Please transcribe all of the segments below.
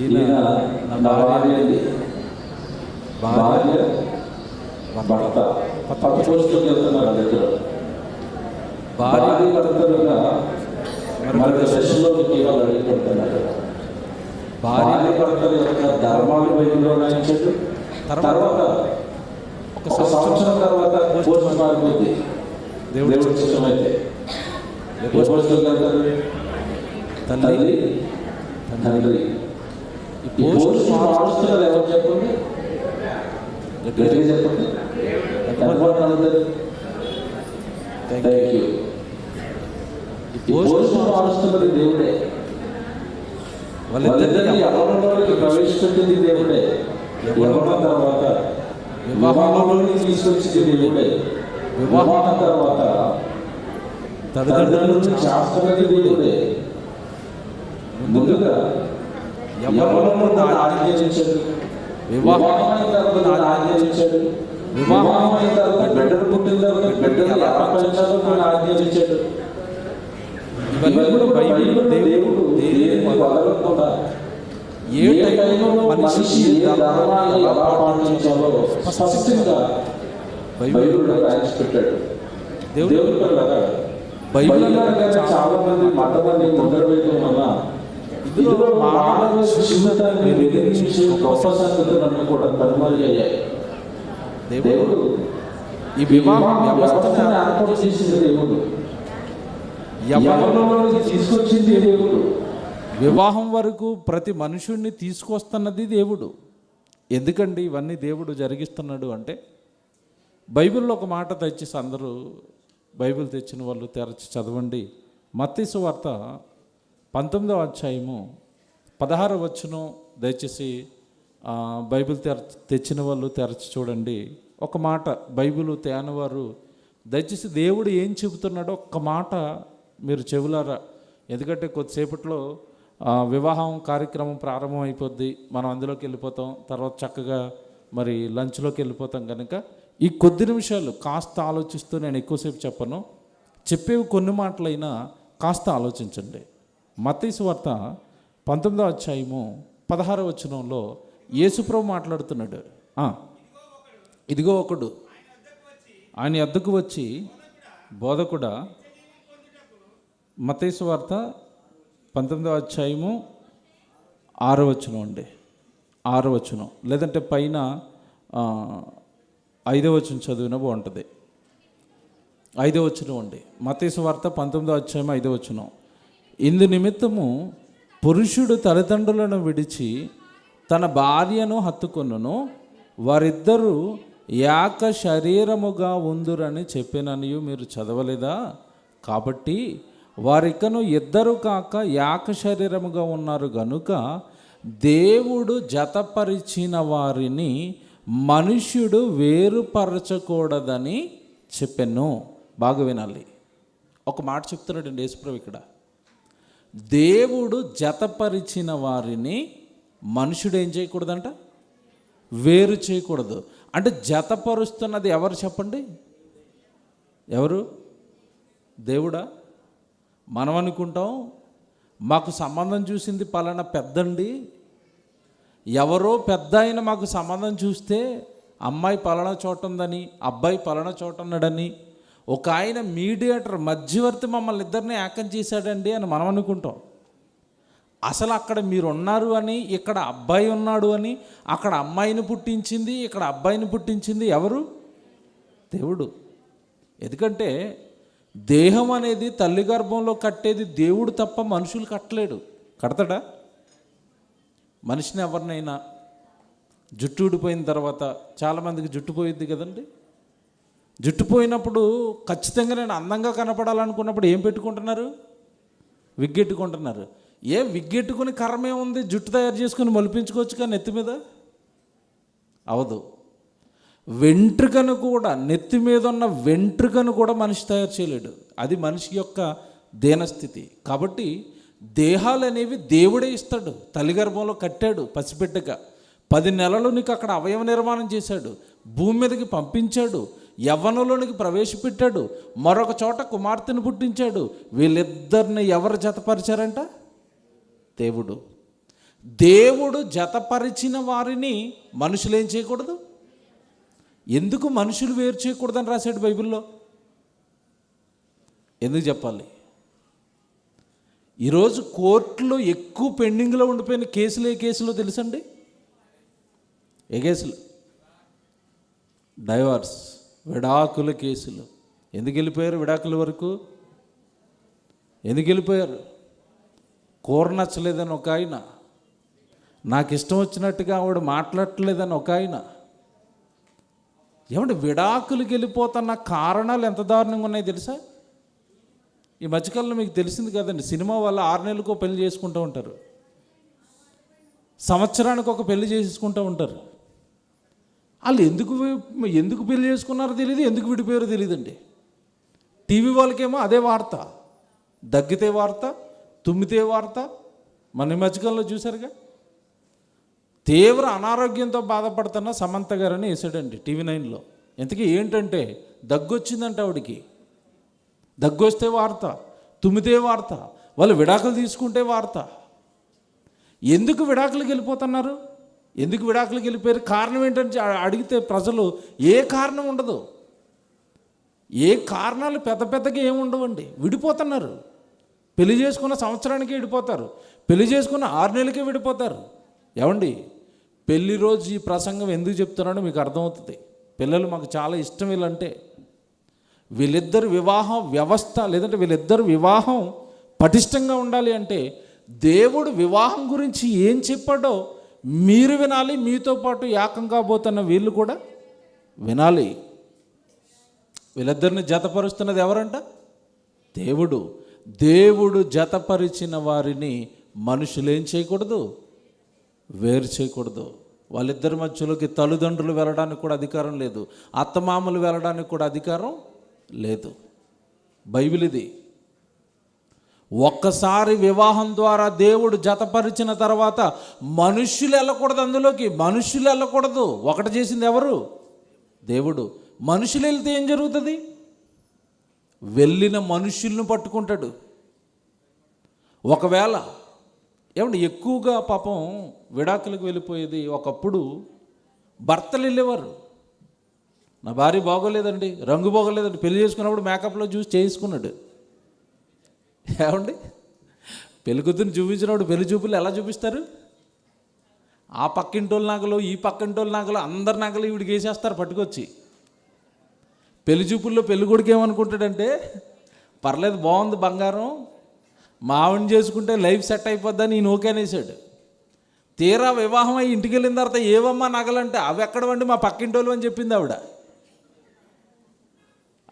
ఈయన నా భార్య భర్త పోస్టులకు వెళ్తున్నారు దగ్గర భార్య భర్తలుగా మరొక సెషన్లోకి ఇవాళ అడిగిపెడుతున్నారు. భార్య భర్తల యొక్క ధర్మాలు బైబిల్లో రాయించాడు. తర్వాత ఒక సంవత్సరం తర్వాత పోస్ట్ మారిపోద్ది. దేవుడి చిత్తమైతే పోస్టులకు వెళ్తారు తండ్రి తండ్రి. ఈ పోస్ట్ మారుస్తున్నారు ఎవరు చెప్పండి, గట్టిగా చెప్పండి. Thank you. పోస్ట్ మారుస్తున్నది దేవుడే, వాళ్ళిద్దరినీ యవ్వనంలోకి ప్రవేశపెట్టింది దేవుడే, యవ్వనం తర్వాత వివాహంలోకి తీసుకొచ్చింది దేవుడే, వివాహం తర్వాత తల్లిదండ్రులను చేస్తున్నది దేవుడే. ముందుగా యవ్వనంలో ఆజ్ఞాపించాడు, వివాహమైన తర్వాత ఆజ్ఞాపించాడు, వివాహమైన తర్వాత బిడ్డలు పుట్టిన తర్వాత బిడ్డలు పెంచాలని ఆజ్ఞాపించాడు. ఇవన్నీ కూడా బైబిల్లో దేవుడు వదలకుండా ఏ టైంలో మనిషి ధర్మాన్ని ఎలా పాటించాలో స్పష్టంగా బైబిల్లో రాయించిపెట్టాడు. దేవుడు బైబిల్ చాలా మంది మతమంది ముందర వేయడం వల్ల ఇందులో మానవ జీవితాన్ని వెలిగించే గొప్ప సంగతులను కూడా కనుమరుగయ్యాయి. దేవుడు ఈ వివాహ వ్యవస్థను ఏర్పాటు చేసిన దేవుడు, యవ్వనంలోకి తీసుకొచ్చింది దేవుడు, వివాహం వరకు ప్రతి మనుషుణ్ణి తీసుకొస్తున్నది దేవుడు. ఎందుకండి ఇవన్నీ దేవుడు జరిగిస్తున్నాడు అంటే, బైబిల్లో ఒక మాట తెచ్చేసి అందరూ బైబిల్ తెచ్చిన వాళ్ళు తెరచి చదవండి. మత్తయి సువార్త 19వ అధ్యాయము 16వ వచనం దయచేసి బైబిల్ తెచ్చిన వాళ్ళు తెరచి చూడండి. ఒక మాట బైబిల్ తేనవారు దయచేసి దేవుడు ఏం చెబుతున్నాడో ఒక్క మాట మీరు చెవులారా. ఎందుకంటే కొద్దిసేపట్లో వివాహం కార్యక్రమం ప్రారంభం అయిపోద్ది, మనం అందులోకి వెళ్ళిపోతాం, తర్వాత చక్కగా మరి లంచ్లోకి వెళ్ళిపోతాం. కనుక ఈ కొద్ది నిమిషాలు కాస్త ఆలోచిస్తూ, నేను ఎక్కువసేపు చెప్పను, చెప్పేవి కొన్ని మాటలైనా కాస్త ఆలోచించండి. మత్తయి సువార్త 19వ అధ్యాయము 16వ వచనంలో యేసుప్రభు మాట్లాడుతున్నాడు. ఇదిగో ఒకడు ఆయన యొద్దకు వచ్చి, బోధకుడా, మత్తయి సువార్త 19వ అధ్యాయము 6వ వచనం అండి, 6వ వచనం, లేదంటే పైన 5వ వచనం చదివినా బాగుంటుంది. 5వ వచనం అండి, మత్తయి సువార్త 19వ అధ్యాయం 5వ వచనం. ఇందు నిమిత్తము పురుషుడు తల్లిదండ్రులను విడిచి తన భార్యను హత్తుకొనును, వారిద్దరూ ఏక శరీరముగా ఉందురని చెప్పిననియు మీరు చదవలేదా? కాబట్టి వారికను ఇద్దరు కాక ఏక శరీరముగా ఉన్నారు గనుక దేవుడు జతపరిచిన వారిని మనుష్యుడు వేరుపరచకూడదని చెప్పాను. బాగా వినాలి. ఒక మాట చెప్తున్నాడు అండి యేసుప్రభు ఇక్కడ. దేవుడు జతపరిచిన వారిని మనుషుడు ఏం చేయకూడదంట? వేరు చేయకూడదు. అంటే జతపరుస్తున్నది ఎవరు చెప్పండి? ఎవరు? దేవుడా? మనం అనుకుంటాం మాకు సంబంధం చూసింది పలానా పెద్దండి, ఎవరో పెద్ద ఆయన మాకు సంబంధం చూస్తే అమ్మాయి పలానా చోట ఉందని, అబ్బాయి పలానా చోట ఉన్నాడని, ఒక ఆయన మీడియేటర్ మధ్యవర్తి మమ్మల్ని ఇద్దరిని ఏకం చేశాడండి అని మనం అనుకుంటాం. అసలు అక్కడ మీరు ఉన్నారు అని, ఇక్కడ అబ్బాయి ఉన్నాడు అని, అక్కడ అమ్మాయిని పుట్టించింది, ఇక్కడ అబ్బాయిని పుట్టించింది ఎవరు? దేవుడు. ఎందుకంటే దేహం అనేది తల్లి గర్భంలో కట్టేది దేవుడు తప్ప మనుషులు కట్టలేడు. కడతాడా? మనిషిని ఎవరినైనా జుట్టు ఊడిపోయిన తర్వాత, చాలామందికి జుట్టు పోయిద్ది కదండి, జుట్టు పోయినప్పుడు ఖచ్చితంగా నేను అందంగా కనపడాలనుకున్నప్పుడు ఏం పెట్టుకుంటున్నారు? విగ్గెట్టుకుంటున్నారు. విగ్గెట్టుకుని కర్మే ఉంది, జుట్టు తయారు చేసుకుని మొలిపించుకోవచ్చు కానీ నెత్తి మీద అవదు. వెంట్రుకను కూడా, నెత్తి మీద ఉన్న వెంట్రుకను కూడా మనిషి తయారు చేయలేడు. అది మనిషి యొక్క దీనస్థితి. కాబట్టి దేహాలు అనేవి దేవుడే ఇస్తాడు. తల్లి గర్భంలో కట్టాడు పసిబిడ్డగా, 10 నెలలు నీకు అక్కడ అవయవ నిర్మాణం చేశాడు, భూమి మీదకి పంపించాడు, యవ్వనంలోనికి ప్రవేశపెట్టాడు, మరొక చోట కుమార్తెను పుట్టించాడు. వీళ్ళిద్దరిని ఎవరు జతపరిచారంట? దేవుడు. దేవుడు జతపరిచిన వారిని మనుషులు ఏం చేయకూడదు? ఎందుకు మనుషులు వేరు చేయకూడదని రాశాడు బైబిల్లో? ఎందుకు చెప్పాలి? ఈరోజు కోర్టులో ఎక్కువ పెండింగ్లో ఉండిపోయిన కేసులు ఏ కేసులో తెలుసండి? ఏ కేసులు? డైవర్స్, విడాకుల కేసులు. ఎందుకు వెళ్ళిపోయారు విడాకుల వరకు? ఎందుకు వెళ్ళిపోయారు? కూర నచ్చలేదని ఒక ఆయన, నాకు ఇష్టం వచ్చినట్టుగా ఆవిడ మాట్లాడట్లేదని ఒక ఆయన. ఏమంటే విడాకులకి వెళ్ళిపోతున్న కారణాలు ఎంత దారుణంగా ఉన్నాయి తెలుసా? ఈ మధ్యకాలంలో మీకు తెలిసింది కదండి, సినిమా వల్ల 6 నెలలకు ఒక పెళ్లి చేసుకుంటూ ఉంటారు, సంవత్సరానికి ఒక పెళ్లి చేసుకుంటూ ఉంటారు. వాళ్ళు ఎందుకు పెళ్లి చేసుకున్నారో తెలియదు, ఎందుకు విడిపోయారో తెలియదండి. టీవీ వాళ్ళకేమో అదే వార్త, దగ్గితే వార్త, తుమ్మితే వార్త. మన ఈ మధ్యకాలంలో చూశారుగా, తీవ్ర అనారోగ్యంతో బాధపడుతున్న సమంత గారని వేసాడండి టీవీ 9లో. ఇంతకీ ఏంటంటే దగ్గు వచ్చిందంట ఆవిడికి. దగ్గు వస్తే వార్త, తుమ్మితే వార్త, వాళ్ళు విడాకులు తీసుకుంటే వార్త. ఎందుకు విడాకులకు వెళ్ళిపోతున్నారు? ఎందుకు విడాకులకు వెళ్ళిపోయారు? కారణం ఏంటంటే అడిగితే ప్రజలు ఏ కారణం ఉండదు, ఏ కారణాలు పెద్దగా ఏమి ఉండవండి. విడిపోతున్నారు. పెళ్లి చేసుకున్న సంవత్సరానికి విడిపోతారు, పెళ్లి చేసుకున్న 6 నెలలకే విడిపోతారు. ఏమండి, పెళ్లి రోజు ఈ ప్రసంగం ఎందుకు చెప్తున్నాడో మీకు అర్థమవుతుంది. పిల్లలు మాకు చాలా ఇష్టం వీళ్ళంటే. వీళ్ళిద్దరు వివాహం వ్యవస్థ, లేదంటే వీళ్ళిద్దరు వివాహం పటిష్టంగా ఉండాలి అంటే దేవుడు వివాహం గురించి ఏం చెప్పాడో మీరు వినాలి, మీతో పాటు ఏకం కాబోతున్న వీళ్ళు కూడా వినాలి. వీళ్ళిద్దరిని జతపరుస్తున్నది ఎవరంట? దేవుడు. దేవుడు జతపరిచిన వారిని మనుషులు ఏం చేయకూడదు? వేరు చేయకూడదు. వాళ్ళిద్దరి మధ్యలోకి తల్లిదండ్రులు వెళ్ళడానికి కూడా అధికారం లేదు, అత్తమామలు వెళ్ళడానికి కూడా అధికారం లేదు. బైబిల్ ఇది. ఒక్కసారి వివాహం ద్వారా దేవుడు జతపరిచిన తర్వాత మనుష్యులు వెళ్ళకూడదు, అందులోకి మనుష్యులు వెళ్ళకూడదు. ఒకటి చేసింది ఎవరు? దేవుడు. మనుషులు వెళ్తే ఏం జరుగుతుంది? వెళ్ళిన మనుష్యులను పట్టుకుంటాడు. ఒకవేళ ఏమంటే ఎక్కువగా పాపం విడాకులకు వెళ్ళిపోయేది ఒకప్పుడు భర్తలు వెళ్ళేవారు. నా భార్య బాగోలేదండి, రంగు బాగోలేదండి, పెళ్లి చేసుకున్నప్పుడు మేకప్లో చూసి చేసుకున్నాడు. ఏమండి, పెళ్లి కూతురుని చూపించినప్పుడు పెళ్లి చూపులు ఎలా చూపిస్తారు? ఆ పక్కింటోళ్ళ నగలు, ఈ పక్కింటోళ్ళ నగలు, అందరి నగలు ఈవిడికి వేసేస్తారు పట్టుకొచ్చి. పెళ్లి చూపుల్లో పెళ్లి కొడుకు ఏమనుకుంటాడంటే, పర్లేదు బాగుంది బంగారం, మా ఆవిడని చేసుకుంటే లైఫ్ సెట్ అయిపోద్దని ఈయన ఓకే అనేసాడు. తీరా వివాహం అయ్యి ఇంటికి వెళ్ళిన తర్వాత ఏవమ్మా నగలంటే, అవి ఎక్కడవండి మా పక్కింటోళ్ళు అని చెప్పింది ఆవిడ.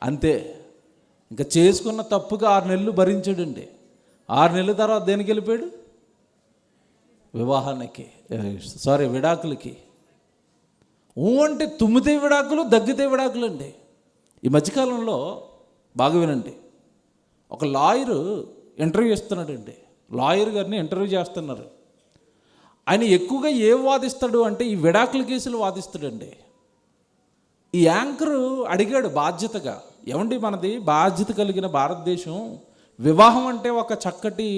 అంతే. ఇంకా చేసుకున్న తప్పుగా 6 నెలలు భరించాడండి. 6 నెలల తర్వాత దేనికి వెళ్ళిపోయాడు? విడాకులకి. అంటే తుమ్మితే విడాకులు, దగ్గితే విడాకులు అండి. ఈ మధ్యకాలంలో బాగా వినండి, ఒక లాయరు ఇంటర్వ్యూ ఇస్తున్నాడండి. లాయర్ గారిని ఇంటర్వ్యూ చేస్తున్నారు. ఆయన ఎక్కువగా ఏం వాదిస్తాడు అంటే ఈ విడాకుల కేసులు వాదిస్తాడండి. ఈ యాంకరు అడిగాడు బాధ్యతగా, ఏమండి మనది బాధ్యత కలిగిన భారతదేశం, వివాహం అంటే ఒక చక్కటి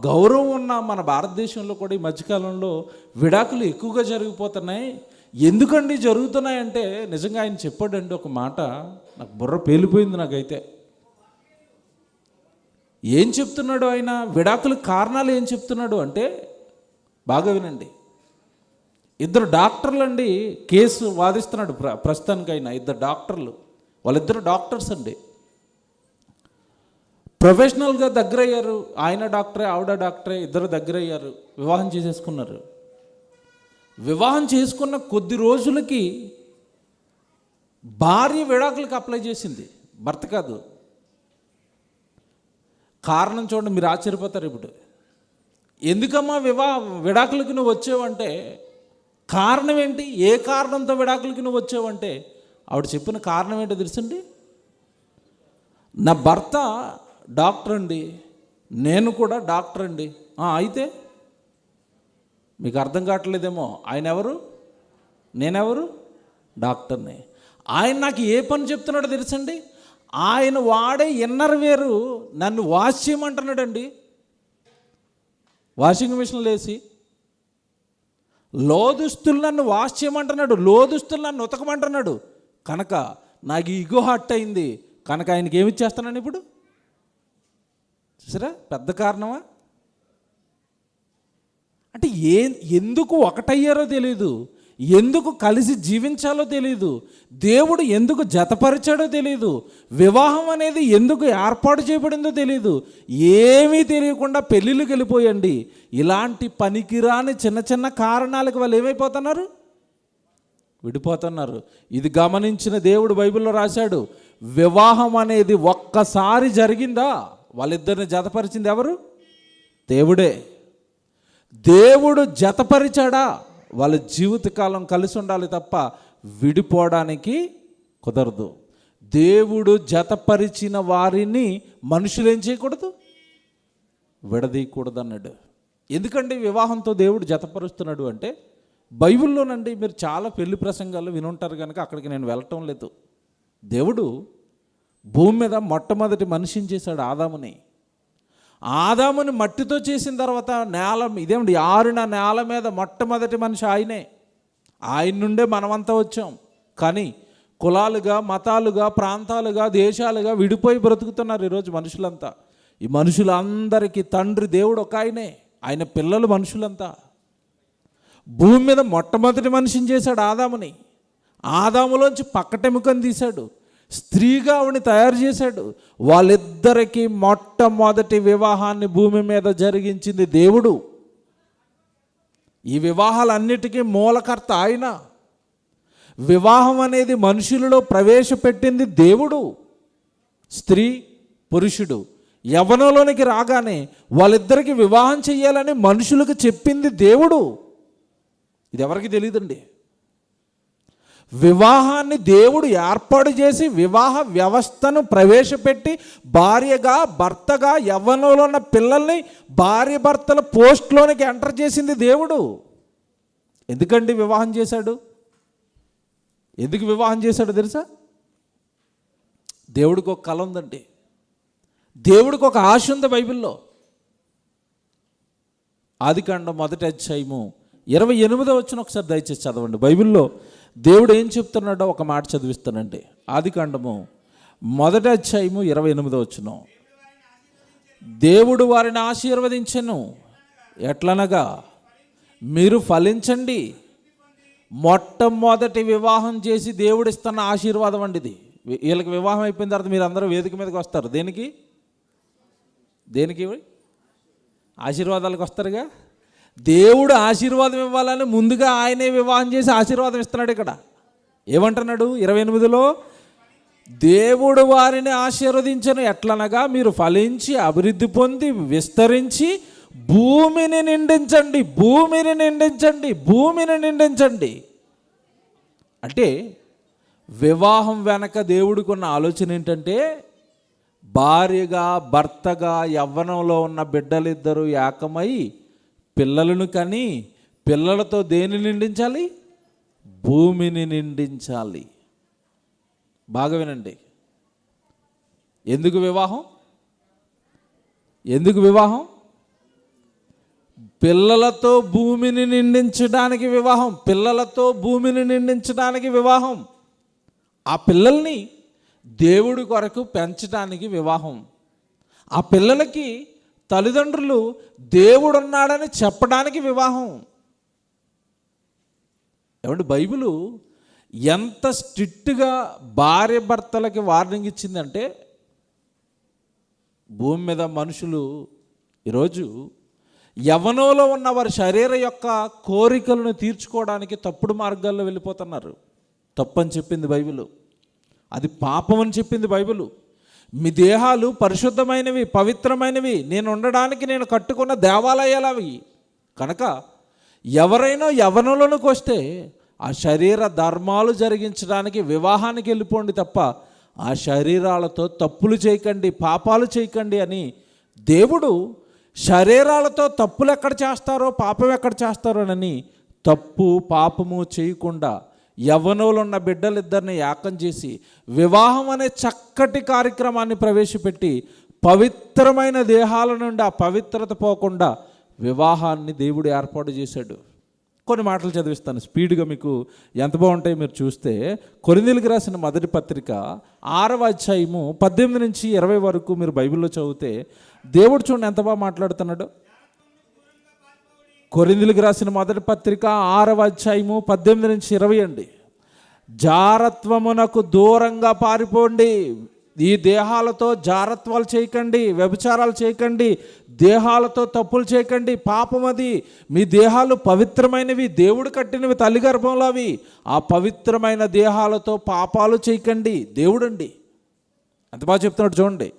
గౌరవం ఉన్న మన భారతదేశంలో కూడా ఈ మధ్యకాలంలో విడాకులు ఎక్కువగా జరిగిపోతున్నాయి, ఎందుకండి జరుగుతున్నాయంటే నిజంగా ఆయన చెప్పాడండి ఒక మాట, నాకు బుర్ర పేలిపోయింది. నాకైతే ఏం చెప్తున్నాడు ఆయన, విడాకుల కారణాలు ఏం చెప్తున్నాడు అంటే బాగా వినండి. 2 డాక్టర్లు అండి కేసు వాదిస్తున్నాడు ప్రస్తుతానికైనా. 2 డాక్టర్లు, వాళ్ళిద్దరు డాక్టర్స్ అండి, ప్రొఫెషనల్గా దగ్గరయ్యారు. ఆయన డాక్టరే, ఆవిడ డాక్టరే, ఇద్దరు దగ్గరయ్యారు, వివాహం చేసేసుకున్నారు. వివాహం చేసుకున్న కొద్ది రోజులకి భార్య విడాకులకు అప్లై చేసింది, భర్త కాదు. కారణం చూడండి, మీరు ఆశ్చర్యపోతారు. ఇప్పుడు ఎందుకమ్మా విడాకులకి నువ్వు వచ్చావంటే కారణం ఏంటి, ఏ కారణంతో విడాకులకి నువ్వు వచ్చావంటే ఆవిడ చెప్పిన కారణం ఏంటో తెలుసండి, నా భర్త డాక్టర్ అండి, నేను కూడా డాక్టర్ అండి. అయితే మీకు అర్థం కావట్లేదేమో, ఆయన ఎవరు, నేనెవరు? డాక్టర్ని. ఆయన నాకు ఏ పని చెప్తున్నాడో తెలుసండి, ఆయన వాడే ఇన్నర్ వేరు నన్ను వాష్ చేయమంటున్నాడండి. వాషింగ్ మిషన్లో వేసి లోదుస్తులు నన్ను వాష్ చేయమంటున్నాడు, లోదుస్తులు నన్ను ఉతకమంటున్నాడు. కనుక నాకు ఈగో హర్ట్ అయింది, కనుక ఆయనకి ఏమి ఇచ్చేస్తున్నాను ఇప్పుడు? చూసారా పెద్ద కారణమా? అంటే ఎందుకు ఒకటయ్యారో తెలియదు, ఎందుకు కలిసి జీవించాలో తెలియదు, దేవుడు ఎందుకు జతపరిచాడో తెలియదు, వివాహం అనేది ఎందుకు ఏర్పాటు చేయబడిందో తెలియదు. ఏమీ తెలియకుండా పెళ్ళిళ్ళకి వెళ్ళిపోయండి. ఇలాంటి పనికిరాని చిన్న చిన్న కారణాలకు వాళ్ళు ఏమైపోతున్నారు? విడిపోతున్నారు. ఇది గమనించిన దేవుడు బైబిల్లో రాశాడు, వివాహం అనేది ఒక్కసారి జరిగిందా, వాళ్ళిద్దరిని జతపరిచింది ఎవరు? దేవుడే. దేవుడు జతపరిచాడా, వాళ్ళ జీవితకాలం కలిసి ఉండాలి తప్ప విడిపోవడానికి కుదరదు. దేవుడు జతపరిచిన వారిని మనుషులు ఏం చేయకూడదు? విడదీయకూడదు అన్నాడు. ఎందుకంటే వివాహంతో దేవుడు జతపరుస్తున్నాడు అంటే, బైబిల్లోనండి మీరు చాలా పెళ్లి ప్రసంగాలు వినుంటారు కనుక అక్కడికి నేను వెళ్ళటం లేదు. దేవుడు భూమి మీద మొట్టమొదటి మనిషిని చేశాడు, ఆదాముని. ఆదాముని మట్టితో చేసిన తర్వాత ఇదేమిటి ఆరిన నేల మీద మొట్టమొదటి మనిషి ఆయనే. ఆయన నుండే మనమంతా వచ్చాం. కానీ కులాలుగా, మతాలుగా, ప్రాంతాలుగా, దేశాలుగా విడిపోయి బ్రతుకుతున్నారు ఈరోజు మనుషులంతా. ఈ మనుషులందరికీ తండ్రి దేవుడు ఒక ఆయనే, ఆయన పిల్లలు మనుషులంతా. భూమి మీద మొట్టమొదటి మనిషిని చేశాడు ఆదాముని. ఆదాములోంచి పక్కటెముకని తీశాడు, స్త్రీగా ఆవిడని తయారు చేశాడు. వాళ్ళిద్దరికీ మొట్టమొదటి వివాహాన్ని భూమి మీద జరిగించింది దేవుడు. ఈ వివాహాలన్నిటికీ మూలకర్త ఆయన. వివాహం అనేది మనుషులలో ప్రవేశపెట్టింది దేవుడు. స్త్రీ పురుషుడు యవ్వనంలోనికి రాగానే వాళ్ళిద్దరికి వివాహం చేయాలని మనుషులకు చెప్పింది దేవుడు. ఇది ఎవరికి తెలియదండి. వివాహాన్ని దేవుడు ఏర్పాటు చేసి వివాహ వ్యవస్థను ప్రవేశపెట్టి భార్యగా భర్తగా యవ్వనంలో ఉన్న పిల్లల్ని భార్య భర్తల పోస్ట్లోనికి ఎంటర్ చేసింది దేవుడు. ఎందుకండి వివాహం చేశాడు? ఎందుకు వివాహం చేశాడు తెలుసా? దేవుడికి ఒక కళ ఉందండి, దేవుడికి ఒక ఆశ ఉంది. బైబిల్లో ఆదికాండం 1వ అధ్యాయము 28వ వచనం ఒకసారి దయచేసి చదవండి. బైబిల్లో దేవుడు ఏం చెప్తున్నాడో ఒక మాట చదివిస్తానండి. ఆదికాండము 1వ అధ్యాయము 28వ వచనం. దేవుడు వారిని ఆశీర్వదించెను, ఎట్లనగా మీరు ఫలించండి. మొట్టమొదటి వివాహం చేసి దేవుడు ఇస్తున్న ఆశీర్వాదం అండి ఇది. వీళ్ళకి వివాహం అయిపోయిన తర్వాత మీరు అందరూ వేదిక మీదకి వస్తారు. దేనికి? ఆశీర్వాదాలకు వస్తారుగా. దేవుడు ఆశీర్వాదం ఇవ్వాలని ముందుగా ఆయనే వివాహం చేసి ఆశీర్వాదం ఇస్తున్నాడు. ఇక్కడ ఏమంటున్నాడు 28లో? దేవుడు వారిని ఆశీర్వదించను, ఎట్లనగా మీరు ఫలించి అభివృద్ధి పొంది విస్తరించి భూమిని నిండించండి, భూమిని నిండించండి, భూమిని నిండించండి. అంటే వివాహం వెనక దేవుడికి ఉన్న ఆలోచన ఏంటంటే, భార్యగా భర్తగా యవ్వనంలో ఉన్న బిడ్డలిద్దరూ ఏకమై పిల్లలను కని పిల్లలతో దేన్ని నిండించాలి? భూమిని నిండించాలి. బాగా వినండి. ఎందుకు వివాహం? పిల్లలతో భూమిని నిండించడానికి వివాహం. పిల్లలతో భూమిని నిండించడానికి వివాహం. ఆ పిల్లల్ని దేవుడి కొరకు పెంచడానికి వివాహం. ఆ పిల్లలకి తల్లిదండ్రులు దేవుడున్నాడని చెప్పడానికి వివాహం. ఏమంటే బైబిలు ఎంత స్ట్రిక్ట్గా భార్య భర్తలకి వార్నింగ్ ఇచ్చిందంటే, భూమి మీద మనుషులు ఈరోజు యవ్వనంలో ఉన్న వారి శరీర యొక్క కోరికలను తీర్చుకోవడానికి తప్పుడు మార్గాల్లో వెళ్ళిపోతున్నారు. తప్పని చెప్పింది బైబిలు, అది పాపం అని చెప్పింది బైబిలు. మీ దేహాలు పరిశుద్ధమైనవి, పవిత్రమైనవి, నేను ఉండడానికి నేను కట్టుకున్న దేవాలయాలు అవి. కనుక ఎవరైనా యవ్వనంలోకి వస్తే ఆ శరీర ధర్మాలు జరిగించడానికి వివాహానికి వెళ్ళిపోండి తప్ప ఆ శరీరాలతో తప్పులు చేయకండి, పాపాలు చేయకండి అని దేవుడు శరీరాలతో తప్పులు ఎక్కడ చేస్తారో పాపం ఎక్కడ చేస్తారోనని తప్పు పాపము చేయకుండా యవ్వనంలో ఉన్న బిడ్డలిద్దరిని ఏకం చేసి వివాహం అనే చక్కటి కార్యక్రమాన్ని ప్రవేశపెట్టి పవిత్రమైన దేహాల నుండి ఆ పవిత్రత పోకుండా వివాహాన్ని దేవుడు ఏర్పాటు చేశాడు. కొన్ని మాటలు చదివిస్తాను స్పీడ్గా, మీకు ఎంత బాగుంటాయి మీరు చూస్తే. కొరింథీయులకు రాసిన మొదటి పత్రిక 6వ అధ్యాయము 18 నుంచి 20 వరకు మీరు బైబిల్లో చదివితే దేవుడు చూడండి ఎంత బాగా మాట్లాడుతున్నాడు. కొరింథీయులకు రాసిన మొదటి పత్రిక 6వ అధ్యాయము 18 నుంచి 20 అండి. జారత్వమునకు దూరంగా పారిపోండి. ఈ దేహాలతో జారత్వాలు చేయకండి, వ్యభిచారాలు చేయకండి, దేహాలతో తప్పులు చేయకండి, పాపం అది. మీ దేహాలు పవిత్రమైనవి, దేవుడు కట్టినవి, తల్లి గర్భంలో అవి. ఆ పవిత్రమైన దేహాలతో పాపాలు చేయకండి. దేవుడండి అంత బాగా చెప్తున్నాడు చూడండి.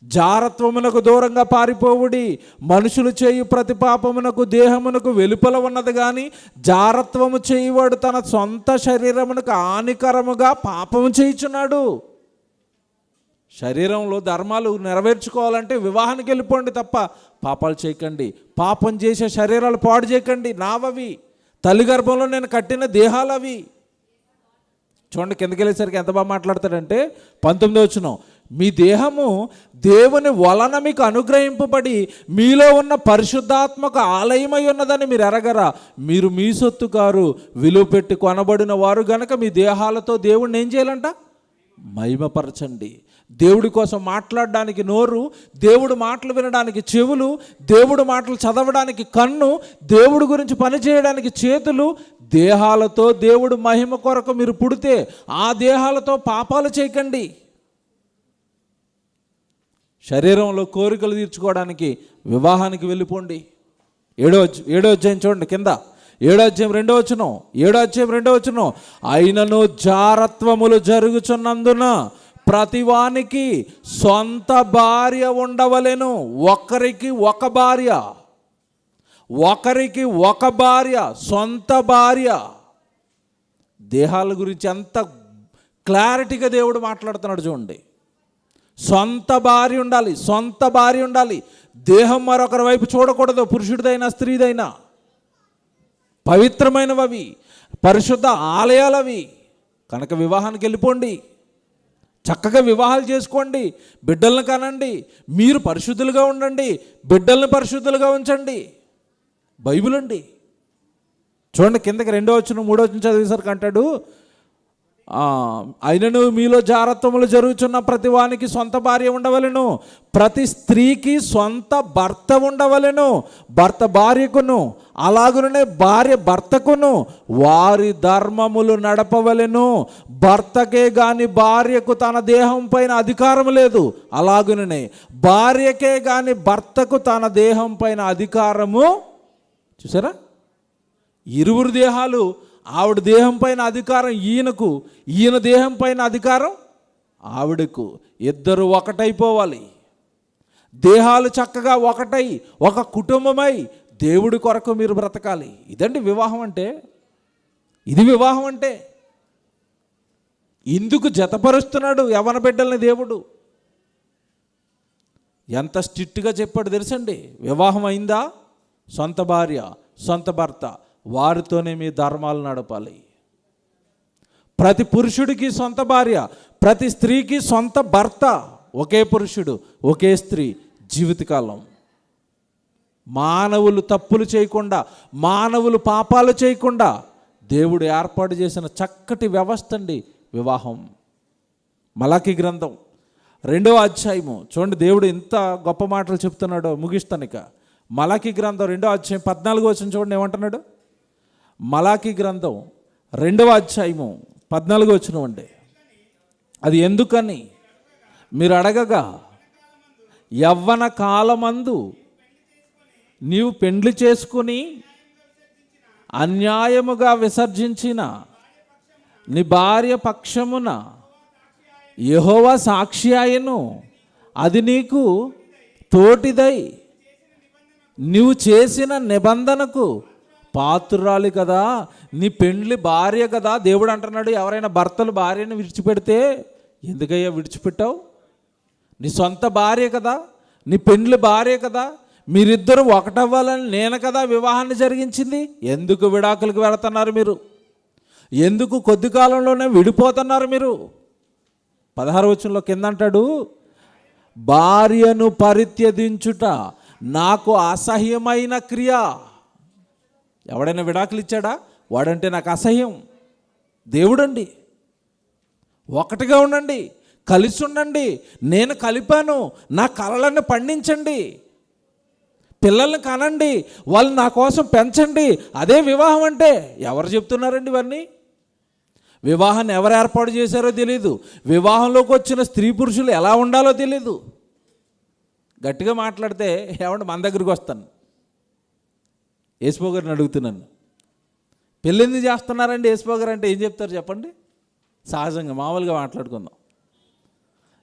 జారత్వమునకు దూరంగా పారిపోవుడి. మనుషులు చేయు ప్రతి పాపమునకు దేహమునకు వెలుపల ఉన్నది కానీ జారత్వము చేయువాడు తన సొంత శరీరమునకు హానికరముగా పాపము చేయుచున్నాడు. శరీరంలో ధర్మాలు నెరవేర్చుకోవాలంటే వివాహానికి వెళ్ళిపోండి తప్ప పాపాలు చేయకండి. పాపం చేసే శరీరాలు పాడు చేయకండి. నావవి, తల్లి గర్భంలో నేను కట్టిన దేహాలు అవి. చూడండి కిందకి వెళ్ళేసరికి ఎంత బాగా మాట్లాడతాడంటే 19వ వచనం, మీ దేహము దేవుని వలన మీకు అనుగ్రహింపబడి మీలో ఉన్న పరిశుద్ధాత్మక ఆలయమై ఉన్నదని మీరు ఎరగరా. మీరు మీ సొత్తు కారు, విలువ పెట్టి కొనబడిన వారు గనక మీ దేహాలతో దేవుడిని ఏం చేయాలంట? మహిమపరచండి. దేవుడి కోసం మాట్లాడడానికి నోరు, దేవుడు మాటలు వినడానికి చెవులు, దేవుడు మాటలు చదవడానికి కన్ను, దేవుడి గురించి పనిచేయడానికి చేతులు. దేహాలతో దేవుడు మహిమ కొరకు మీరు పుడితే ఆ దేహాలతో పాపాలు చేయకండి. శరీరంలో కోరికలు తీర్చుకోవడానికి వివాహానికి వెళ్ళిపోండి. 7వ అధ్యాయం చూడండి కింద, 7వ అధ్యాయం 2వ వచనం, 7వ అధ్యాయం 2వ వచనం, అయినను జారత్వములు జరుగుచున్నందున ప్రతివానికి సొంత భార్య ఉండవలెను. ఒకరికి ఒక భార్య, ఒకరికి ఒక భార్య, సొంత భార్య. దేహాల గురించి ఎంత క్లారిటీగా దేవుడు మాట్లాడుతున్నాడు చూడండి. సొంత భార్య ఉండాలి, సొంత భార్య ఉండాలి. దేహం మరొకరి వైపు చూడకూడదు, పురుషుడిదైనా స్త్రీదైనా. పవిత్రమైనవి అవి, పరిశుద్ధ ఆలయాలు అవి. కనుక వివాహానికి వెళ్ళిపోండి, చక్కగా వివాహాలు చేసుకోండి, బిడ్డలను కనండి, మీరు పరిశుద్ధులుగా ఉండండి, బిడ్డలను పరిశుద్ధులుగా ఉంచండి. బైబిల్ అండి. చూడండి కిందకి 2వ వచనం 3వ వచనం చదివేసరికి అంటాడు, అయినను మీలో జారత్వములు జరుగుతున్న ప్రతి వానికి సొంత భార్య ఉండవలెను, ప్రతి స్త్రీకి సొంత భర్త ఉండవలెను. భర్త భార్యకును అలాగునే భార్య భర్తకును వారి ధర్మములు నడపవలెను. భర్తకే గాని భార్యకు తన దేహం పైన అధికారం లేదు, అలాగునే భార్యకే గాని భర్తకు తన దేహం పైన అధికారము. చూసారా, ఇరువురు దేహాలు, ఆవిడ దేహం పైన అధికారం ఈయనకు, ఈయన దేహం పైన అధికారం ఆవిడకు. ఇద్దరు ఒకటైపోవాలి. దేహాలు చక్కగా ఒకటై ఒక కుటుంబమై దేవుడి కొరకు మీరు బ్రతకాలి. ఇదండి వివాహం అంటే. ఇది వివాహం అంటే. ఇందుకు జతపరుస్తున్నాడు యవ్వన బిడ్డల్ని దేవుడు. ఎంత స్ట్రిక్ట్గా చెప్పాడు తెలుసండి. వివాహం అయిందా, సొంత భార్య సొంత భర్త, వారితోనే మీ ధర్మాలు నడపాలి. ప్రతి పురుషుడికి సొంత భార్య, ప్రతి స్త్రీకి సొంత భర్త. ఒకే పురుషుడు ఒకే స్త్రీ జీవితకాలం. మానవులు తప్పులు చేయకుండా, మానవులు పాపాలు చేయకుండా దేవుడు ఏర్పాటు చేసిన చక్కటి వ్యవస్థ అండి వివాహం. మలాకీ గ్రంథం 2వ అధ్యాయము చూడండి, దేవుడు ఎంత గొప్ప మాటలు చెప్తున్నాడో. ముగిస్తాను ఇక. మలాకీ గ్రంథం 2వ అధ్యాయం 14వ వచనం చూడండి ఏమంటున్నాడు. మలాకీ గ్రంథం 2వ అధ్యాయము 14వ వచనం అండి. అది ఎందుకని మీరు అడగగా, యవ్వన కాలమందు నీవు పెండ్లి చేసుకుని అన్యాయముగా విసర్జించిన నీ భార్య పక్షమున యెహోవా సాక్షి ఆయను, అది నీకు తోటిదై నీవు చేసిన నిబంధనకు పాత్రురాలి కదా. నీ పెండ్లి భార్య కదా. దేవుడు అంటున్నాడు, ఎవరైనా భర్తలు భార్యను విడిచిపెడితే, ఎందుకయ్యా విడిచిపెట్టావు? నీ సొంత భార్య కదా, నీ పెండ్లి భార్య కదా, మీరిద్దరూ ఒకటవ్వాలని నేను కదా వివాహాన్ని జరిగించింది. ఎందుకు విడాకులకు వెళుతున్నారు మీరు? ఎందుకు కొద్ది కాలంలోనే విడిపోతున్నారు మీరు? 16వ వచనంలో కింద అంటాడు, భార్యను పరిత్యజించుట నాకు అసహ్యమైన క్రియ. ఎవడైనా విడాకులు ఇచ్చాడా? వాడంటే నాకు అసహ్యం. దేవుడండి. ఒకటిగా ఉండండి, కలిసి ఉండండి. నేను కలిపాను, నా కలలను పండించండి, పిల్లల్ని కనండి, వాళ్ళు నా కోసం పెంచండి. అదే వివాహం అంటే. ఎవరు చెప్తున్నారండి ఇవన్నీ? వివాహాన్ని ఎవరు ఏర్పాటు చేశారో తెలియదు. వివాహంలోకి వచ్చిన స్త్రీ పురుషులు ఎలా ఉండాలో తెలియదు. గట్టిగా మాట్లాడితే ఏమంటే మన దగ్గరికి వస్తాను. యేసుబాబు గారిని అడుగుతున్నాను, పెళ్ళింది చేస్తున్నారండి యేసుబాబు గారు అంటే ఏం చెప్తారు చెప్పండి? సహజంగా మామూలుగా మాట్లాడుకుందాం.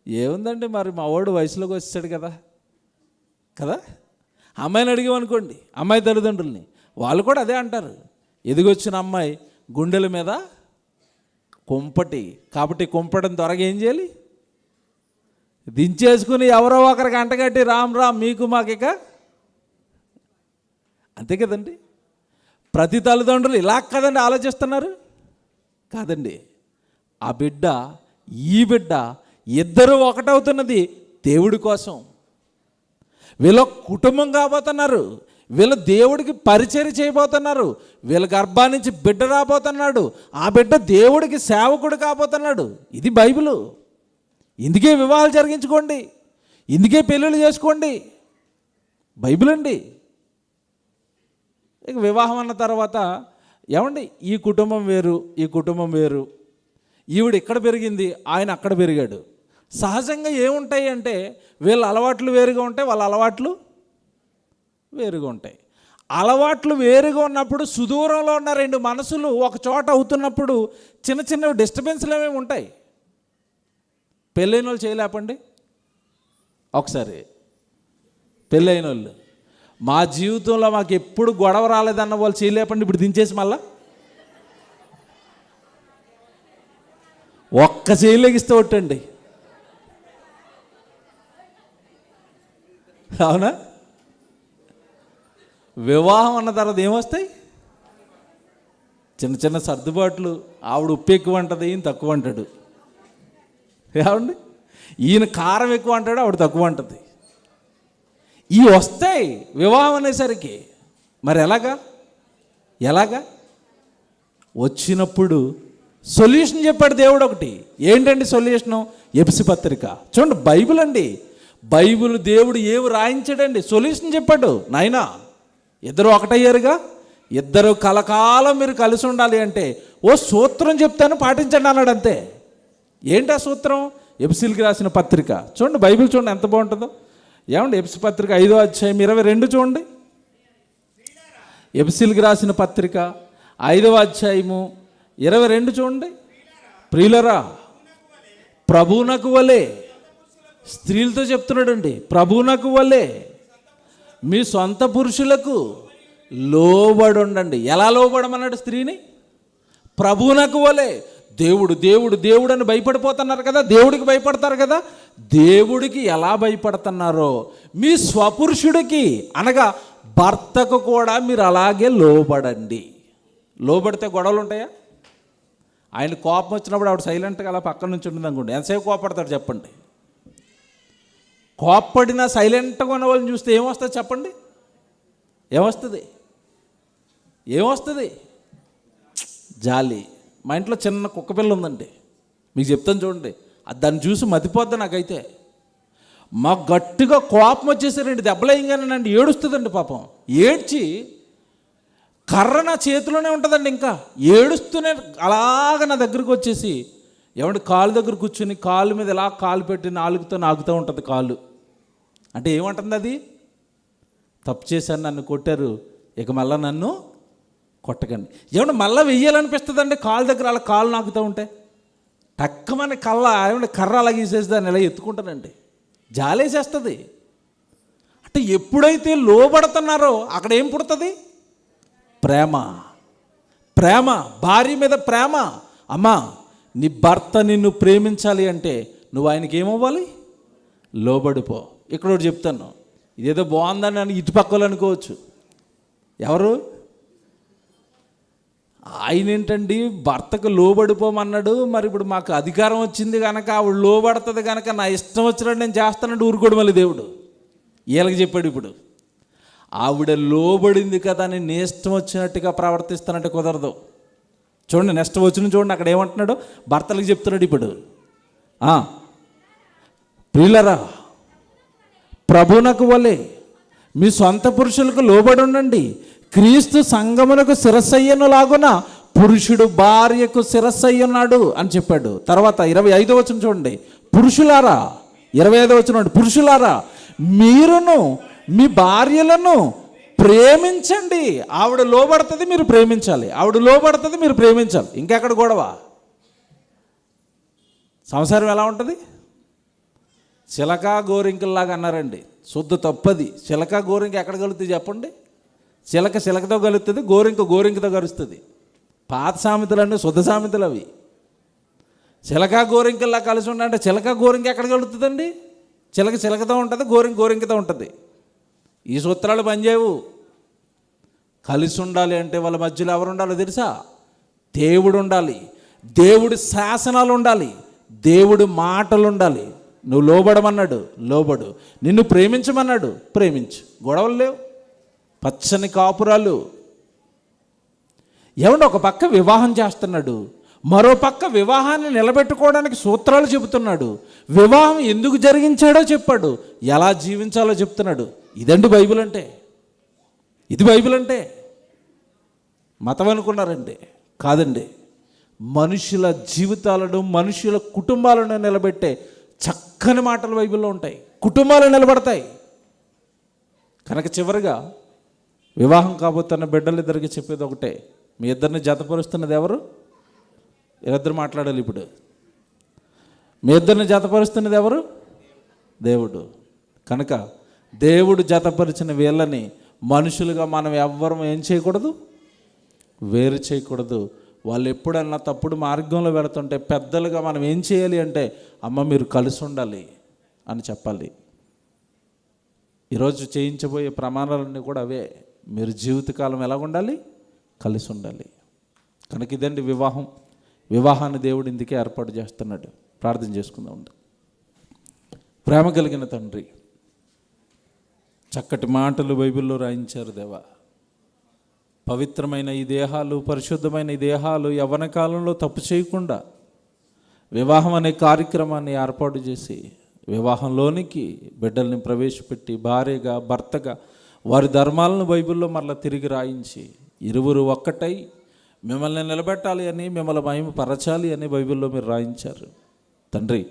ఏముందండి, మరి మా వాడు వయసులోకి వచ్చాడు కదా కదా అమ్మాయిని అడిగామనుకోండి, అమ్మాయి తల్లిదండ్రుల్ని, వాళ్ళు కూడా అదే అంటారు. ఎదిగొచ్చిన అమ్మాయి గుండెల మీద కుంపటి, కాబట్టి కుంపటిని త్వరగా ఏం చేయాలి? దించేసుకుని ఎవరో ఒకరికి అంటగట్టి రామ్ రామ్ మీకు మాకిక, అంతే కదండి. ప్రతి తల్లిదండ్రులు ఇలా కదండి ఆలోచిస్తున్నారు. కాదండి, ఆ బిడ్డ ఈ బిడ్డ ఇద్దరు ఒకటవుతున్నది దేవుడి కోసం. వీళ్ళ కుటుంబం కాబోతున్నారు, వీళ్ళ దేవుడికి పరిచర్య చేయబోతున్నారు, వీళ్ళ గర్భాన్నించి బిడ్డ రాబోతున్నాడు, ఆ బిడ్డ దేవుడికి సేవకుడు కాబోతున్నాడు. ఇది బైబిలు. ఇందుకే వివాహాలు జరిగించుకోండి, ఇందుకే పెళ్ళిళ్ళు చేసుకోండి. బైబిల్ అండి. ఇక వివాహం అన్న తర్వాత ఏమండి, ఈ కుటుంబం వేరు, ఈ కుటుంబం వేరు, ఈవిడ ఇక్కడ పెరిగింది, ఆయన అక్కడ పెరిగాడు. సహజంగా ఏముంటాయి అంటే వీళ్ళ అలవాట్లు వేరుగా ఉంటాయి, వాళ్ళ అలవాట్లు వేరుగా ఉంటాయి. అలవాట్లు వేరుగా ఉన్నప్పుడు సుదూరంలో ఉన్న రెండు మనసులు ఒక చోట అవుతున్నప్పుడు చిన్న చిన్న డిస్టర్బెన్స్లు ఏమేమి ఉంటాయి. పెళ్ళైన వాళ్ళు చేయలేపండి ఒకసారి. పెళ్ళైన వాళ్ళు, మా జీవితంలో మాకు ఎప్పుడు గొడవ రాలేదన్న వాళ్ళు చేయలేపండి. ఇప్పుడు దించేసి మళ్ళా ఒక్క చేయలేగిస్తే ఒట్టండి. అవునా? వివాహం అన్న తర్వాత ఏమొస్తాయి? చిన్న చిన్న సర్దుబాట్లు. ఆవిడ ఉప్పు ఎక్కువ అంటది, ఈయన తక్కువ అంటాడు. ఏమండి, ఈయన కారం ఎక్కువ అంటాడు, ఆవిడ తక్కువ అంటుంది. ఇవి వస్తాయి వివాహం అనేసరికి. మరి ఎలాగా వచ్చినప్పుడు సొల్యూషన్ చెప్పాడు దేవుడు ఒకటి. ఏంటండి సొల్యూషను? ఎఫెసీ పత్రిక చూడండి. బైబిల్ అండి. బైబిల్ దేవుడు ఏవి రాయించాడండి, సొల్యూషన్ చెప్పాడు. నాయనా, ఇద్దరు ఒకటయ్యారుగా, ఇద్దరు కలకాలం మీరు కలిసి ఉండాలి అంటే ఓ సూత్రం చెప్తాను, పాటించండి అన్నాడు. అంతే. ఏంటి ఆ సూత్రం? ఎఫెసీయులకు రాసిన పత్రిక చూడండి. బైబిల్ చూడండి ఎంత బాగుంటుందో. ఏమండి, ఎఫెసీ పత్రిక 5వ అధ్యాయం 22 చూడండి. ఎఫెసీయులకు రాసిన పత్రిక 5వ అధ్యాయము 22 చూడండి. ప్రియులరా, ప్రభువునకు వలె, స్త్రీలతో చెప్తున్నాడండి, ప్రభువునకు వలె మీ సొంత పురుషులకు లోబడి ఉండండి. ఎలా లోబడమన్నాడు స్త్రీని? ప్రభువునకు వలె. దేవుడు దేవుడు దేవుడు అని భయపడిపోతున్నారు కదా, దేవుడికి భయపడతారు కదా. దేవుడికి ఎలా భయపడుతున్నారో మీ స్వపురుషుడికి అనగా భర్తకు కూడా మీరు అలాగే లోబడండి. లోబడితే గొడవలు ఉంటాయా? ఆయన కోపం వచ్చినప్పుడు ఆవిడ సైలెంట్గా అలా పక్కన నుంచి ఉంటుంది అనుకోండి, ఎంతసేపు కోపడతాడు చెప్పండి? కోప్పడినా సైలెంట్గా ఉన్న వాళ్ళని చూస్తే ఏమొస్తుంది చెప్పండి? ఏమొస్తుంది? జాలి. మా ఇంట్లో చిన్న కుక్క పిల్ల ఉందండి, మీకు చెప్తాను చూడండి. దాన్ని చూసి మతిపోద్ది నాకైతే. మాకు గట్టిగా కోపం వచ్చేసారండి, దెబ్బలేయంగానేనండి ఏడుస్తుందండి పాపం. ఏడ్చి కర్ర నా చేతిలోనే ఉంటుందండి, ఇంకా ఏడుస్తూనే అలాగ నా దగ్గరకు వచ్చేసి ఏమంటే కాలు దగ్గర కూర్చుని కాలు మీద ఇలా కాలు పెట్టి నాలుగుతో నాగుతూ ఉంటుంది కాలు. అంటే ఏమంటుంది అది? తప్పు చేశాను, నన్ను కొట్టారు, ఇక మళ్ళీ నన్ను కొట్టకండి. ఏమన్నా మళ్ళీ వెయ్యాలనిపిస్తుందండి కాలు దగ్గర అలా కాలు నాకుతూ ఉంటే. టక్కమని ఏమంటే కర్ర అలా గీసేసి దాన్ని ఇలా ఎత్తుకుంటానండి, జాలేసేస్తుంది. అంటే ఎప్పుడైతే లోబడుతున్నారో అక్కడ ఏం పుడుతుంది? ప్రేమ. భార్య మీద ప్రేమ. అమ్మా, నీ భర్త నిన్ను ప్రేమించాలి అంటే నువ్వు ఆయనకి ఏమవ్వాలి? లోబడిపో. ఇక్కడ ఒకటి చెప్తాను, ఇదేదో బాగుందని అని ఇటు పక్కలు అనుకోవచ్చు. ఎవరు? ఆయన ఏంటండి భర్తకు లోబడిపోమన్నాడు. మరి ఇప్పుడు మాకు అధికారం వచ్చింది కనుక ఆవిడ లోబడుతుంది కనుక నా ఇష్టం వచ్చినట్టు నేను చేస్తానంటే ఊరుకోడు మళ్ళీ దేవుడు. వీళ్ళకి చెప్పాడు ఇప్పుడు. ఆవిడ లోబడింది కదా అని నీ ఇష్టం వచ్చినట్టుగా ప్రవర్తిస్తానంటే కుదరదు. చూడండి, నెక్స్ట్ వచ్చిన చూడండి, అక్కడ ఏమంటున్నాడు, భర్తలకు చెప్తున్నాడు ఇప్పుడు. ప్రియులరా, ప్రభునకు వలె మీ సొంత పురుషులకు లోబడి ఉండండి. క్రీస్తు సంఘమునకు శిరస్సయ్యను లాగున పురుషుడు భార్యకు శిరస్సయ్యున్నాడు అని చెప్పాడు. తర్వాత 25వ వచనం చూడండి, పురుషులారా, 25వ వచనం, పురుషులారా మీరును మీ భార్యలను ప్రేమించండి. ఆవిడ లోబడుతుంది, మీరు ప్రేమించాలి. ఆవిడ లోబడుతుంది, మీరు ప్రేమించాలి. ఇంకెక్కడ గొడవ? సంసారం ఎలా ఉంటుంది? చిలకా గోరింకల్లాగా అన్నారండి. శుద్ధ తప్పది. చిలక గోరింక ఎక్కడ కలుగుతుంది చెప్పండి? చిలక చిలకతో కలుగుతుంది, గోరింక గోరింకతో కలుస్తుంది. పాత సామెతలు అంటే శుద్ధ సామెతలు అవి. చిలక గోరింకల్లా కలిసి ఉండాలంటే చిలక గోరింక ఎక్కడ కలుగుతుందండి? చిలక చిలకతో ఉంటుంది, గోరింక గోరింకతో ఉంటుంది. ఈ సూత్రాలు పనిచేయవు. కలిసి ఉండాలి అంటే వాళ్ళ మధ్యలో ఎవరు ఉండాలో తెలుసా? దేవుడు ఉండాలి, దేవుడి శాసనాలు ఉండాలి, దేవుడి మాటలు ఉండాలి. నువ్వు లోబడమన్నాడు, లోబడు. నిన్ను ప్రేమించమన్నాడు, ప్రేమించు. గొడవలు లేవు, పచ్చని కాపురాలు. ఏమంటే ఒక పక్క వివాహం చేస్తున్నాడు, మరో పక్క వివాహాన్ని నిలబెట్టుకోవడానికి సూత్రాలు చెబుతున్నాడు. వివాహం ఎందుకు జరిగించాడో చెప్పాడు, ఎలా జీవించాలో చెప్తున్నాడు. ఇదండి బైబిల్ అంటే. ఇది బైబిల్ అంటే. మతం అనుకున్నారండి, కాదండి. మనుషుల జీవితాలను, మనుషుల కుటుంబాలను నిలబెట్టే చక్కని మాటలు బైబిల్లో ఉంటాయి. కుటుంబాలు నిలబడతాయి. కనుక చివరిగా వివాహం కాబోతున్న బిడ్డలిద్దరికి చెప్పేది ఒకటే, మీ ఇద్దరిని జతపరుస్తున్నది ఎవరు? వీరిద్దరు మాట్లాడాలి ఇప్పుడు. మీ ఇద్దరిని జతపరుస్తున్నది ఎవరు? దేవుడు. కనుక దేవుడు జతపరిచిన వీళ్ళని మనుషులుగా మనం ఎవ్వరం ఏం చేయకూడదు, వేరు చేయకూడదు. వాళ్ళు ఎప్పుడన్నా తప్పుడు మార్గంలో వెళుతుంటే పెద్దలుగా మనం ఏం చేయాలి అంటే, అమ్మ మీరు కలిసి ఉండాలి అని చెప్పాలి. ఈరోజు చేయించబోయే ప్రమాణాలన్నీ కూడా అవే. మీరు జీవితకాలం ఎలా ఉండాలి? కలిసి ఉండాలి. కనుక ఇదండి వివాహం. వివాహాన్ని దేవుడు ఇందుకే ఏర్పాటు చేస్తున్నాడు. ప్రార్థన చేసుకుందాం. ప్రేమ కలిగిన తండ్రి, చక్కటి మాటలు బైబిల్లో రాయించారు దేవా. పవిత్రమైన ఈ దేహాలు, పరిశుద్ధమైన ఈ దేహాలు యవ్వన కాలంలో తప్పు చేయకుండా వివాహం అనే కార్యక్రమాన్ని ఏర్పాటు చేసి వివాహంలోనికి బిడ్డల్ని ప్రవేశపెట్టి భార్యగా, భర్తగా వారి ధర్మాలను బైబిల్లో మరలా తిరిగి రాయించి ఇరువురు ఒక్కటై మిమ్మల్ని నిలబెట్టాలి అని, మిమ్మల్ని మహిమపరచాలి అని బైబిల్లో మీరు రాయించారు తండ్రి.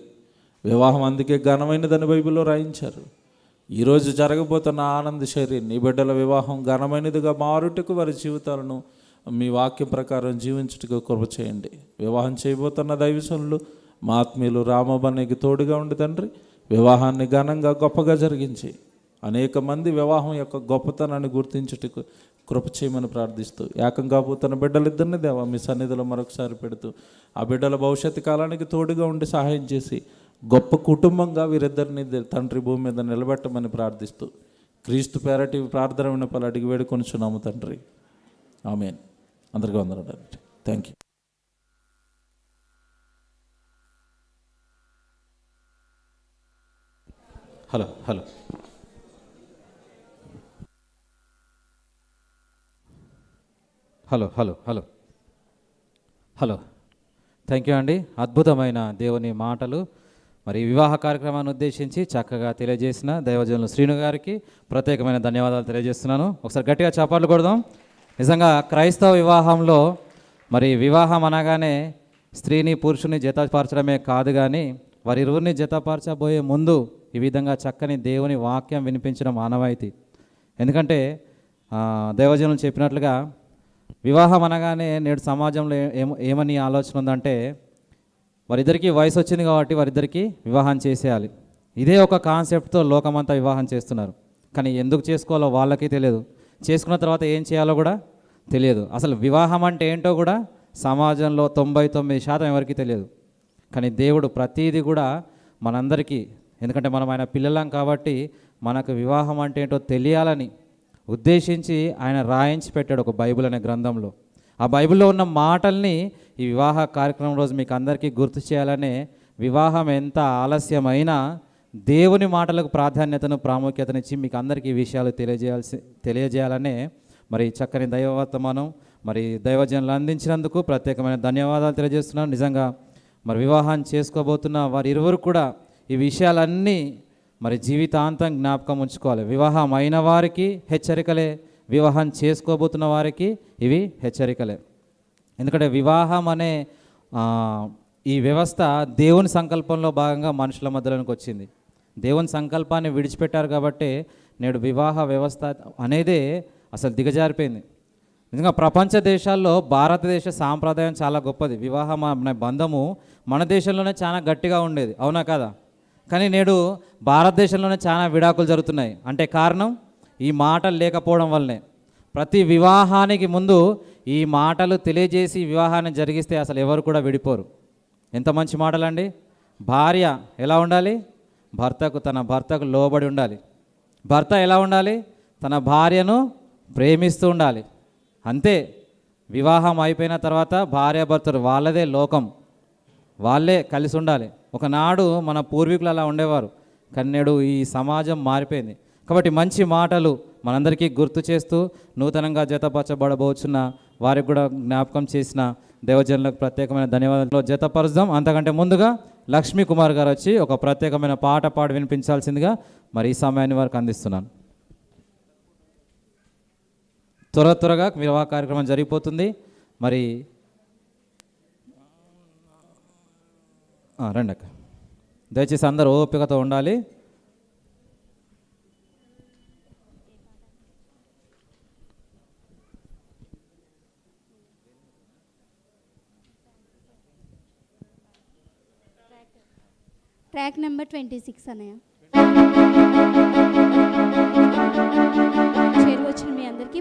వివాహం అందుకే ఘనమైనదని బైబిల్లో రాయించారు. ఈరోజు జరగబోతున్న ఆనంద శైలి నీ బిడ్డల వివాహం ఘనమైనదిగా మారుటకు వారి జీవితాలను మీ వాక్యం ప్రకారం జీవించుటకు కృప చేయండి. వివాహం చేయబోతున్న దైవజనులు మా ఆత్మీయులు రామబన్నకి తోడుగా ఉండి తండ్రి, వివాహాన్ని ఘనంగా గొప్పగా జరిగించి అనేక మంది వివాహం యొక్క గొప్పతనాన్ని గుర్తించుటకు కృప చేయమని ప్రార్థిస్తూ, ఏకంగా పోతున్న బిడ్డలిద్దరిని దేవా మీ సన్నిధిలో మరొకసారి పెడుతూ, ఆ బిడ్డల భవిష్యత్తు కాలానికి తోడుగా ఉండి సహాయం చేసి గొప్ప కుటుంబంగా వీరిద్దరిని తండ్రి భూమి మీద నిలబెట్టమని ప్రార్థిస్తూ, క్రీస్తు పేరటి ప్రార్థన విన్నపాలు అడిగి వేడుకొనిచున్నాము తండ్రి. ఆమేన్. అందరికీ వందనాలు. Thank you. Hello hello hello hello hello hello thank you అండి. అద్భుతమైన దేవుని మాటలు మరి వివాహ కార్యక్రమాన్ని ఉద్దేశించి చక్కగా తెలియజేసిన దైవజనులు శ్రీను గారికి ప్రత్యేకమైన ధన్యవాదాలు తెలియజేస్తున్నాను. ఒకసారి గట్టిగా చప్పట్లు కొడదాం. నిజంగా క్రైస్తవ వివాహంలో మరి వివాహం అనగానే స్త్రీని పురుషుని జతపరచడమే కాదు, కానీ వారి ఇరువురిని జతపరచబోయే ముందు ఈ విధంగా చక్కని దేవుని వాక్యం వినిపించడం ఆనవాయితీ. ఎందుకంటే దైవజనులు చెప్పినట్లుగా వివాహం అనగానే నేడు సమాజంలో ఏమని ఆలోచన ఉందంటే, వారిద్దరికీ వయసు వచ్చింది కాబట్టి వారిద్దరికీ వివాహం చేసేయాలి. ఇదే ఒక కాన్సెప్ట్తో లోకమంతా వివాహం చేస్తున్నారు. కానీ ఎందుకు చేసుకోవాలో వాళ్ళకి తెలియదు, చేసుకున్న తర్వాత ఏం చేయాలో కూడా తెలియదు. అసలు వివాహం అంటే ఏంటో కూడా సమాజంలో 99% ఎవరికి తెలియదు. కానీ దేవుడు ప్రతీది కూడా మనందరికీ, ఎందుకంటే మనం ఆయన పిల్లలం కాబట్టి మనకు వివాహం అంటే ఏంటో తెలియాలని ఉద్దేశించి ఆయన రాయించి పెట్టాడు ఒక బైబిల్ అనే గ్రంథంలో. ఆ బైబిల్లో ఉన్న మాటల్ని ఈ వివాహ కార్యక్రమం రోజు మీకు అందరికీ గుర్తు చేయాలనే, వివాహం ఎంత ఆలస్యమైనా దేవుని మాటలకు ప్రాధాన్యతను ప్రాముఖ్యతనిచ్చి మీకు అందరికీ ఈ విషయాలు తెలియజేయాలనే మరి చక్కని దైవవర్తమానం మరి దైవజనులు అందించినందుకు ప్రత్యేకమైన ధన్యవాదాలు తెలియజేస్తున్నాను. నిజంగా మరి వివాహం చేసుకోబోతున్న వారి ఇరువురు కూడా ఈ విషయాలన్నీ మరి జీవితాంతం జ్ఞాపకం ఉంచుకోవాలి. వివాహం అయిన వారికి హెచ్చరికలే, వివాహం చేసుకోబోతున్న వారికి ఇవి హెచ్చరికలే. ఎందుకంటే వివాహం అనే ఈ వ్యవస్థ దేవుని సంకల్పంలో భాగంగా మనుషుల మధ్యలోనికి వచ్చింది. దేవుని సంకల్పాన్ని విడిచిపెట్టారు కాబట్టి నేడు వివాహ వ్యవస్థ అనేదే అసలు దిగజారిపోయింది. నిజంగా ప్రపంచ దేశాల్లో భారతదేశ సాంప్రదాయం చాలా గొప్పది. వివాహం అనే బంధము మన దేశంలోనే చాలా గట్టిగా ఉండేది, అవునా కదా? కానీ నేడు భారతదేశంలోనే చాలా విడాకులు జరుగుతున్నాయి. అంటే కారణం ఈ మాటలు లేకపోవడం వల్లనే. ప్రతి వివాహానికి ముందు ఈ మాటలు తెలియజేసి వివాహాన్ని జరిగిస్తే అసలు ఎవరు కూడా విడిపోరు. ఎంత మంచి మాటలండి. భార్య ఎలా ఉండాలి? తన భర్తకు లోబడి ఉండాలి. భర్త ఎలా ఉండాలి? తన భార్యను ప్రేమిస్తూ ఉండాలి. అంతే. వివాహం అయిపోయిన తర్వాత భార్యాభర్తలు వాళ్ళదే లోకం, వాళ్ళే కలిసి ఉండాలి. ఒకనాడు మన పూర్వీకులు అలా ఉండేవారు, కానీ నేడు ఈ సమాజం మారిపోయింది. కాబట్టి మంచి మాటలు మనందరికీ గుర్తు చేస్తూ నూతనంగా జతపరచబడబోచున్న వారికి కూడా జ్ఞాపకం చేసిన దేవజనులకు ప్రత్యేకమైన ధన్యవాదాలు జతపరుద్దాం. అంతకంటే ముందుగా లక్ష్మీ కుమార్ గారు వచ్చి ఒక ప్రత్యేకమైన పాట పాడి వినిపించాల్సిందిగా మరి ఈ సమయాన్ని వారికి అందిస్తున్నాను. త్వరగా వివాహ కార్యక్రమం జరిగిపోతుంది. మరి రండి అక్క, దయచేసి అందరూ ఓపికతో ఉండాలి. ట్రాక్ నెంబర్ 26 అన్నయ్య. చేరువచ్చిన మీ అందరికీ